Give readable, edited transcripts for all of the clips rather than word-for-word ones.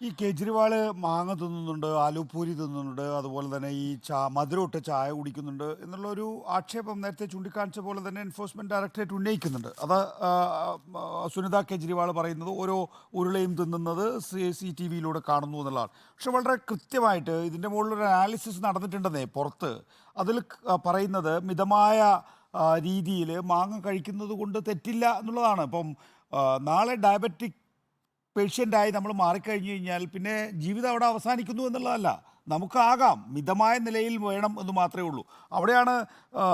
ഈ കേജ്രിവാൾ മാങ്ങ തിന്നുന്നുണ്ട്, ആലൂപൂരി തിന്നുന്നുണ്ട്, അതുപോലെ തന്നെ ഈ മധുരമിട്ട ചായ കുടിക്കുന്നുണ്ട് എന്നുള്ളൊരു ആക്ഷേപം നേരത്തെ ചൂണ്ടിക്കാണിച്ച പോലെ തന്നെ എൻഫോഴ്സ്മെൻറ്റ് ഡയറക്ടറേറ്റ് ഉന്നയിക്കുന്നുണ്ട്. അത് സുനിത കേജ്രിവാൾ പറയുന്നത് ഓരോ ഉരുളയും തിന്നുന്നത് CCTV-യിലൂടെ കാണുന്നു എന്നുള്ളതാണ്. പക്ഷെ വളരെ കൃത്യമായിട്ട് ഇതിൻ്റെ മുകളിലൊരു അനാലിസിസ് നടന്നിട്ടുണ്ടെന്നേ പുറത്ത്. അതിൽ പറയുന്നത് മിതമായ രീതിയിൽ മാങ്ങ കഴിക്കുന്നത് കൊണ്ട് തെറ്റില്ല എന്നുള്ളതാണ്. ഇപ്പം നാളെ ഡയബറ്റിക് പേഷ്യൻ്റായി നമ്മൾ മാറിക്കഴിഞ്ഞു കഴിഞ്ഞാൽ പിന്നെ ജീവിതം അവിടെ അവസാനിക്കുന്നു എന്നുള്ളതല്ല. നമുക്കാകാം, മിതമായ നിലയിൽ വേണം എന്ന് മാത്രമേ ഉള്ളൂ. അവിടെയാണ് ആ,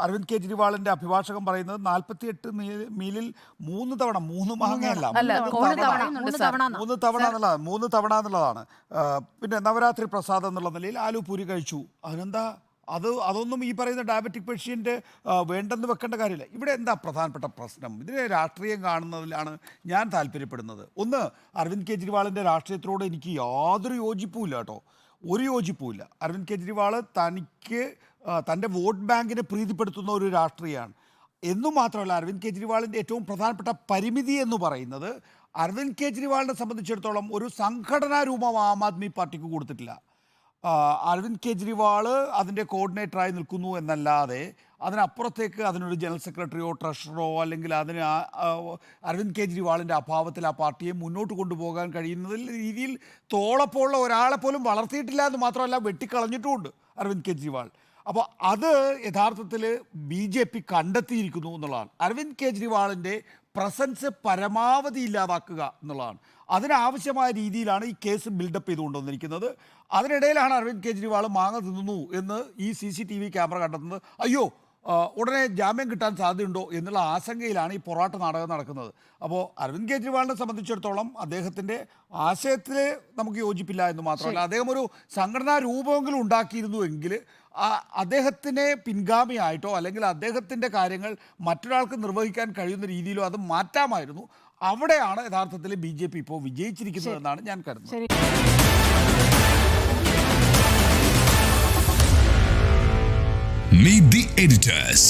അരവിന്ദ് കെജ്രിവാളിൻ്റെ അഭിഭാഷകൻ പറയുന്നത് 48 മീലിൽ 3 തവണ, 3 മാങ്ങയല്ല, അല്ല, 3 തവണ, മൂന്ന് തവണ 3 തവണ എന്നുള്ളതാണ്, 3 തവണ എന്നുള്ളതാണ്. പിന്നെ നവരാത്രി പ്രസാദം എന്നുള്ള നിലയിൽ ആലൂപൂരി കഴിച്ചു. അതിനെന്താ, അതൊന്നും ഈ പറയുന്ന ഡയബറ്റിക് പേഷ്യൻ്റ് വേണ്ടെന്ന് വെക്കേണ്ട കാര്യമില്ല. ഇവിടെ എന്താ പ്രധാനപ്പെട്ട പ്രശ്നം? ഇതിനെ രാഷ്ട്രീയം കാണുന്നതിലാണ് ഞാൻ താല്പര്യപ്പെടുന്നത്. ഒന്ന്, അരവിന്ദ് കെജ്രിവാളിൻ്റെ രാഷ്ട്രീയത്തിനോട് എനിക്ക് യാതൊരു യോജിപ്പുമില്ല കേട്ടോ, ഒരു യോജിപ്പുമില്ല. അരവിന്ദ് കെജ്രിവാൾ തനിക്ക് തൻ്റെ വോട്ട് ബാങ്കിനെ പ്രീതിപ്പെടുത്തുന്ന ഒരു രാഷ്ട്രീയമാണ്. എന്നു മാത്രമല്ല, അരവിന്ദ് കെജ്രിവാളിൻ്റെ ഏറ്റവും പ്രധാനപ്പെട്ട പരിമിതി എന്ന് പറയുന്നത്, അരവിന്ദ് കെജ്രിവാളിനെ സംബന്ധിച്ചിടത്തോളം ഒരു സംഘടനാ രൂപം ആം ആദ്മി പാർട്ടിക്ക് കൊടുത്തിട്ടില്ല. അരവിന്ദ് കെജ്രിവാൾ അതിൻ്റെ കോർഡിനേറ്ററായി നിൽക്കുന്നു എന്നല്ലാതെ അതിനപ്പുറത്തേക്ക് അതിനൊരു ജനറൽ സെക്രട്ടറിയോ ട്രഷറോ അല്ലെങ്കിൽ അതിന് അരവിന്ദ് കെജ്രിവാളിൻ്റെ അഭാവത്തിൽ ആ പാർട്ടിയെ മുന്നോട്ട് കൊണ്ടുപോകാൻ കഴിയുന്നതിൽ രീതിയിൽ തോളപ്പമുള്ള ഒരാളെ പോലും വളർത്തിയിട്ടില്ല എന്ന് മാത്രമല്ല, വെട്ടിക്കളഞ്ഞിട്ടുമുണ്ട് അരവിന്ദ് കെജ്രിവാൾ. അപ്പോൾ അത് യഥാർത്ഥത്തിൽ BJP കണ്ടെത്തിയിരിക്കുന്നു എന്നുള്ളതാണ്. അരവിന്ദ് കെജ്രിവാളിൻ്റെ പ്രസൻസ് പരമാവധി ഇല്ലാതാക്കുക എന്നുള്ളതാണ്. അതിനാവശ്യമായ രീതിയിലാണ് ഈ കേസ് ബിൽഡപ്പ് ചെയ്തുകൊണ്ടുവന്നിരിക്കുന്നത്. അതിനിടയിലാണ് അരവിന്ദ് കെജ്രിവാൾ മാങ്ങ തിന്നുന്നു എന്ന് ഈ CCTV ക്യാമറ കണ്ടെത്തുന്നത്. അയ്യോ, ഉടനെ ജാമ്യം കിട്ടാൻ സാധ്യതയുണ്ടോ എന്നുള്ള ആശങ്കയിലാണ് ഈ പൊറാട്ട് നാടകം നടക്കുന്നത്. അപ്പോൾ അരവിന്ദ് കെജ്രിവാളിനെ സംബന്ധിച്ചിടത്തോളം അദ്ദേഹത്തിൻ്റെ ആശയത്തിൽ നമുക്ക് യോജിപ്പില്ല എന്ന് മാത്രമല്ല, അദ്ദേഹം ഒരു സംഘടനാ രൂപമെങ്കിലും ഉണ്ടാക്കിയിരുന്നുവെങ്കിൽ അദ്ദേഹത്തിനെ പിൻഗാമിയായിട്ടോ അല്ലെങ്കിൽ അദ്ദേഹത്തിൻ്റെ കാര്യങ്ങൾ മറ്റൊരാൾക്ക് നിർവഹിക്കാൻ കഴിയുന്ന രീതിയിലോ അത് മാറ്റാമായിരുന്നു. അവിടെയാണ് യഥാർത്ഥത്തിൽ BJP ഇപ്പോൾ വിജയിച്ചിരിക്കുന്നതെന്നാണ് ഞാൻ കരുതുന്നത്. Meet the editors.